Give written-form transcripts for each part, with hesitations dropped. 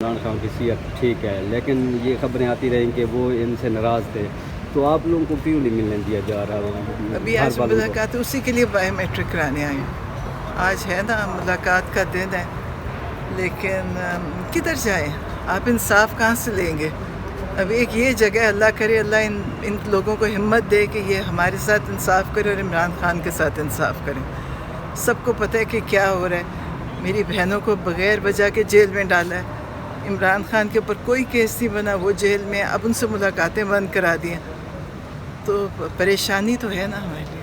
عمران خان کی صحت ٹھیک ہے، لیکن یہ خبریں آتی رہیں کہ وہ ان سے ناراض تھے، تو آپ لوگوں کو کیوں نہیں ملنے دیا جا رہا؟ ابھی آج ملاقات اسی کے لیے بایو میٹرک کرانے آئے ہیں. آج ہے نا ملاقات کا دن ہے، لیکن کدھر جائیں؟ آپ انصاف کہاں سے لیں گے؟ اب ایک یہ جگہ، اللہ کرے اللہ ان لوگوں کو ہمت دے کہ یہ ہمارے ساتھ انصاف کرے اور عمران خان کے ساتھ انصاف کرے. سب کو پتہ ہے کہ کیا ہو رہا ہے. میری بہنوں کو بغیر وجہ کے جیل میں ڈالا ہے. عمران خان کے اوپر کوئی کیس نہیں بنا، وہ جیل میں، اب ان سے ملاقاتیں بند کرا دی ہیں. تو پریشانی تو ہے نا ہمارے لیے.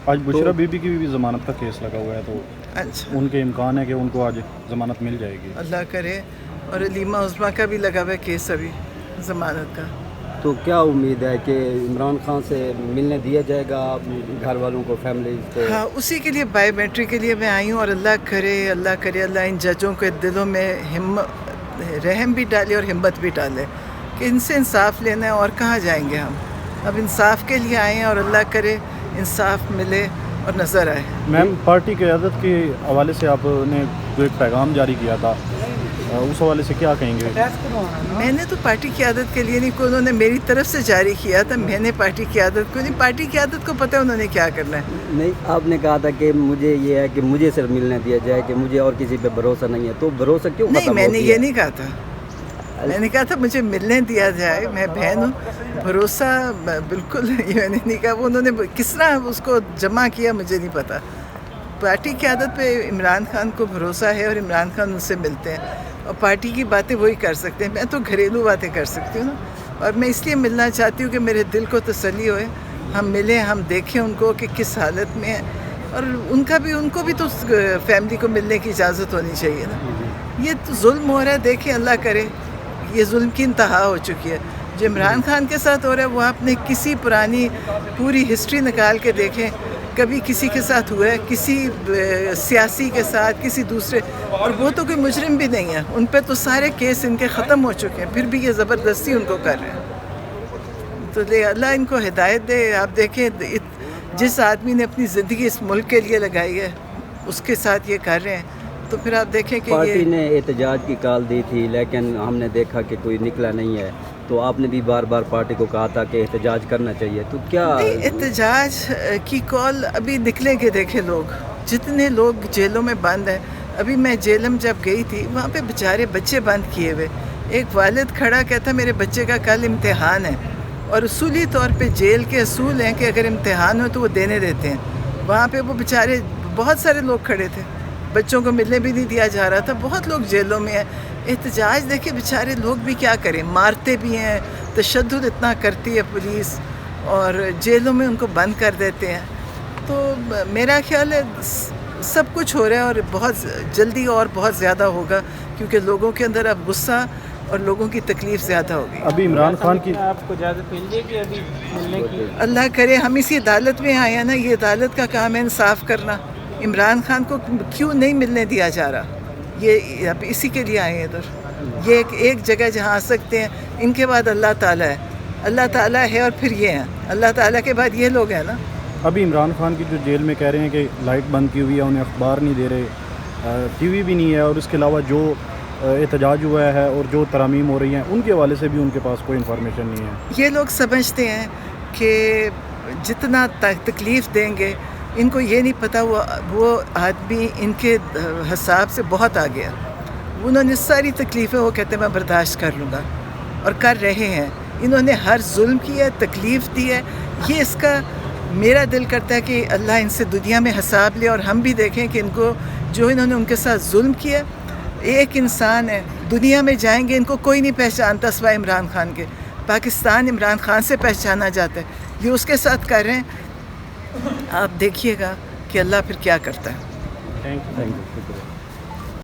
آج بشرا بی بی کی بھی ضمانت کا کیس لگا ہوا ہے، تو اچھا، ان کے امکان ہے کہ ان کو آج ضمانت مل جائے گی. اللہ کرے. اور علیمہ عظمیٰ کا بھی لگا ہوا ہے کیس ابھی ضمانت کا. تو کیا امید ہے کہ عمران خان سے ملنے دیا جائے گا گھر والوں کو، فیملی کو؟ ہاں، اسی کے لیے بایو میٹرک کے لیے میں آئی ہوں. اور اللہ کرے اللہ ان ججوں کے دلوں میں رحم بھی ڈالے اور ہمت بھی ڈالے کہ ان سے انصاف لینا ہے. اور کہاں جائیں گے ہم؟ اب انصاف کے لیے آئے ہیں اور اللہ کرے انصاف ملے اور نظر آئے. میم، پارٹی قیادت کے حوالے سے آپ نے جو ایک پیغام جاری کیا تھا، اس حوالے سے کیا کہیں گے؟ میں نے تو پارٹی قیادت کے لیے نہیں، کوئی انہوں نے میری طرف سے جاری کیا تھا. میں نے پارٹی قیادت کو نہیں، پارٹی قیادت کو پتہ ہے انہوں نے کیا کرنا ہے. نہیں، آپ نے کہا تھا کہ مجھے یہ ہے کہ مجھے صرف ملنے دیا جائے، کہ مجھے اور کسی پہ بھروسہ نہیں ہے. تو بھروسہ کیوں ختم نہیں، ہو میں نے گیا؟ یہ نہیں کہا تھا. میں نے کہا تھا مجھے ملنے دیا جائے، میں بہن ہوں. بھروسہ بالکل میں نے نہیں کہا. وہ انہوں نے کس طرح اس کو جمع کیا مجھے نہیں پتا. پارٹی قیادت پہ عمران خان کو بھروسہ ہے اور عمران خان ان سے ملتے ہیں، اور پارٹی کی باتیں وہی کر سکتے ہیں. میں تو گھریلو باتیں کر سکتی ہوں نا. اور میں اس لیے ملنا چاہتی ہوں کہ میرے دل کو تسلی ہوئے. ہم ملیں، ہم دیکھیں ان کو کہ کس حالت میں ہے. اور ان کو بھی تو فیملی کو ملنے کی اجازت ہونی چاہیے نا. یہ تو ظلم ہو رہا ہے. دیکھیں اللہ کرے یہ ظلم کی انتہا ہو چکی ہے. جو عمران خان کے ساتھ ہو رہا ہے وہ آپ نے کسی پرانی پوری ہسٹری نکال کے دیکھیں. کبھی کسی کے ساتھ ہوا ہے، کسی سیاسی کے ساتھ، کسی دوسرے. اور وہ تو کوئی مجرم بھی نہیں ہے، ان پہ تو سارے کیس ان کے ختم ہو چکے ہیں، پھر بھی یہ زبردستی ان کو کر رہے ہیں. تو اللہ ان کو ہدایت دے. آپ دیکھیں جس آدمی نے اپنی زندگی اس ملک کے لیے لگائی ہے اس کے ساتھ یہ کر رہے ہیں، تو پھر آپ دیکھیں کہ پارٹی نے احتجاج کی کال دی تھی، لیکن ہم نے دیکھا کہ کوئی نکلا نہیں ہے. تو آپ نے بھی بار بار پارٹی کو کہا تھا کہ احتجاج کرنا چاہیے. تو کیا احتجاج کی کال ابھی نکلیں گے؟ دیکھیں لوگ، جتنے لوگ جیلوں میں بند ہیں. ابھی میں جیلم جب گئی تھی وہاں پہ بیچارے بچے بند کیے ہوئے. ایک والد کھڑا کہتا میرے بچے کا کل امتحان ہے، اور اصولی طور پہ جیل کے اصول ہیں کہ اگر امتحان ہو تو وہ دینے دیتے ہیں. وہاں پہ وہ بیچارے بہت سارے لوگ کھڑے تھے، بچوں کو ملنے بھی نہیں دیا جا رہا تھا. بہت لوگ جیلوں میں ہیں. احتجاج دیکھیں بیچارے لوگ بھی کیا کریں، مارتے بھی ہیں، تشدد اتنا کرتی ہے پولیس، اور جیلوں میں ان کو بند کر دیتے ہیں. تو میرا خیال ہے سب کچھ ہو رہا ہے، اور بہت جلدی اور بہت زیادہ ہوگا، کیونکہ لوگوں کے اندر اب غصہ اور لوگوں کی تکلیف زیادہ ہوگی. ابھی عمران خان کی آپ کو اجازت مل جائے گی ابھی ملنے کی؟ اللہ کرے. ہم اسی عدالت میں آئے ہیں نا، یہ عدالت کا کام ہے انصاف کرنا. عمران خان کو کیوں نہیں ملنے دیا جا رہا؟ یہ اب اسی کے لیے آئے ہیں ادھر. یہ ایک جگہ جہاں آ سکتے ہیں. ان کے بعد اللہ تعالیٰ ہے، اللہ تعالیٰ ہے، اور پھر یہ ہیں. اللہ تعالیٰ کے بعد یہ لوگ ہیں نا. ابھی عمران خان کی جو جیل میں کہہ رہے ہیں کہ لائٹ بند کی ہوئی ہے، انہیں اخبار نہیں دے رہے، ٹی وی بھی نہیں ہے، اور اس کے علاوہ جو احتجاج ہوا ہے اور جو ترامیم ہو رہی ہیں ان کے حوالے سے بھی ان کے پاس کوئی انفارمیشن نہیں ہے. یہ لوگ سمجھتے ہیں کہ جتنا تکلیف دیں گے، ان کو یہ نہیں پتہ وہ آدمی ان کے حساب سے بہت آ گیا. انہوں نے ساری تکلیفیں، وہ کہتے ہیں میں برداشت کر لوں گا، اور کر رہے ہیں. انہوں نے ہر ظلم کیا، تکلیف دی ہے. یہ اس کا میرا دل کرتا ہے کہ اللہ ان سے دنیا میں حساب لے، اور ہم بھی دیکھیں کہ ان کو جو انہوں نے ان کے ساتھ ظلم کیا. ایک انسان ہے، دنیا میں جائیں گے ان کو کوئی نہیں پہچانتا سوائے عمران خان کے. پاکستان عمران خان سے پہچانا جاتا ہے. یہ اس کے ساتھ کر رہے ہیں. آپ دیکھیے گا کہ اللہ پھر کیا کرتا ہے. Thank you.